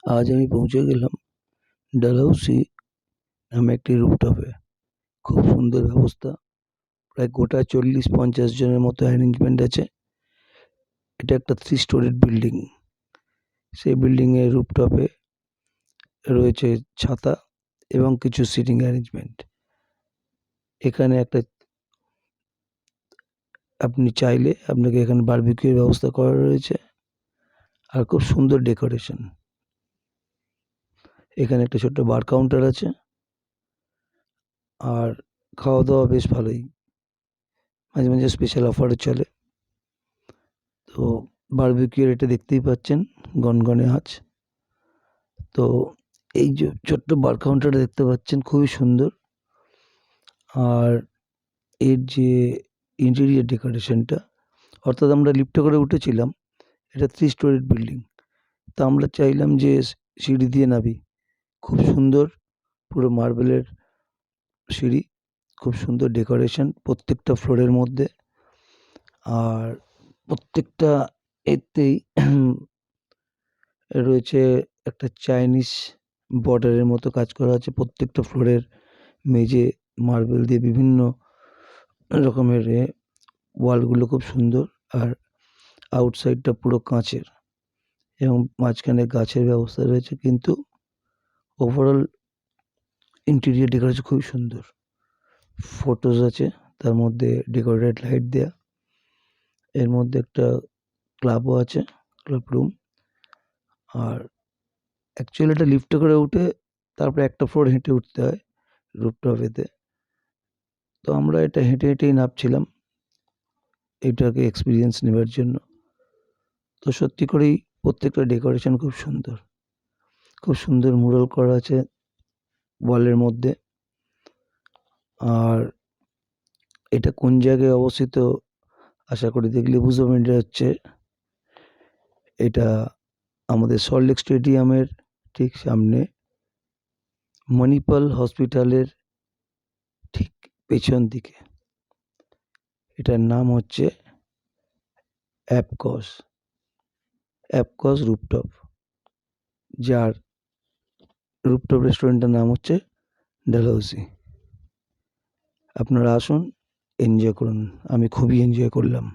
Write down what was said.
আজ আমি পৌঁছে গেলাম ডালহৌসি নামে একটি রুফটপে। খুব সুন্দর ব্যবস্থা। প্রায় গোটা 40-50 জনের মতো অ্যারেঞ্জমেন্ট আছে। এটা একটা 3 স্টোরিড বিল্ডিং। সেই বিল্ডিংয়ের রুফটপে রয়েছে ছাতা এবং কিছু সিটিং অ্যারেঞ্জমেন্ট। এখানে আপনি চাইলে আপনাকে এখানে বারবিকিউর ব্যবস্থা করা রয়েছে, আর খুব সুন্দর ডেকোরেশন। এখানে একটা ছোট্ট বার কাউন্টার আছে, আর খাওয়া দাওয়া বেশ ভালোই। মাঝে মাঝে স্পেশাল অফারও চলে। তো বারবিকিউর এটা দেখতেই পাচ্ছেন, গনগনে আঁচ। তো এই যে ছোট্ট বার কাউন্টারটা দেখতে পাচ্ছেন, খুবই সুন্দর। আর এর যে ইন্টেরিয়র ডেকোরেশনটা, অর্থাৎ আমরা লিফটে করে উঠেছিলাম, এটা 3 স্টোরিড বিল্ডিং। তা আমরা চাইলাম যে সিঁড়ি দিয়ে নামি। খুব সুন্দর, পুরো মার্বেলের সিঁড়ি, খুব সুন্দর ডেকোরেশন প্রত্যেকটা ফ্লোরের মধ্যে। আর প্রত্যেকটা এতেই রয়েছে একটা চাইনিজ বর্ডারের মতো কাজ করা আছে। প্রত্যেকটা ফ্লোরের মেঝে মার্বেল দিয়ে বিভিন্ন রকমের ওয়ালগুলো খুব সুন্দর। আর আউটসাইডটা পুরো কাঁচের, এবং মাঝখানে গাছের ব্যবস্থা রয়েছে। কিন্তু ওভারঅল ইন্টেরিয়র ডেকোরেশন খুবই সুন্দর। ফটোস আছে, তার মধ্যে ডেকোরেটেড লাইট দেয়া। এর মধ্যে একটা ক্লাবও আছে, ক্লাব রুম। আর অ্যাকচুয়ালি এটা লিফটে করে উঠে তারপরে একটা ফ্লোর হেঁটে উঠতে হয় রুফটপেতে। তো আমরা এটা হেঁটে হেঁটেই নামছিলাম এটাকে এক্সপিরিয়েন্স নেবার জন্য। তো সত্যি করেই প্রত্যেকটা ডেকোরেশন খুব সুন্দর। খুব সুন্দর মুরাল করা আছে ওয়ালের মধ্যে। আর এটা কোন জায়গায় অবস্থিত আশা করি দেখলে বুঝতে পারবেন। এটা হচ্ছে, এটা আমাদের সল্টলেক স্টেডিয়ামের ঠিক সামনে, মণিপাল হসপিটালের ঠিক পেছন দিকে। এটার নাম হচ্ছে অ্যাপকস রুফটপ, যার রুফটপ রেস্টুরেন্টের নাম হচ্ছে ডালহৌসি। আপনারা আসুন, এনজয় করুন। আমি খুবই এনজয় করলাম।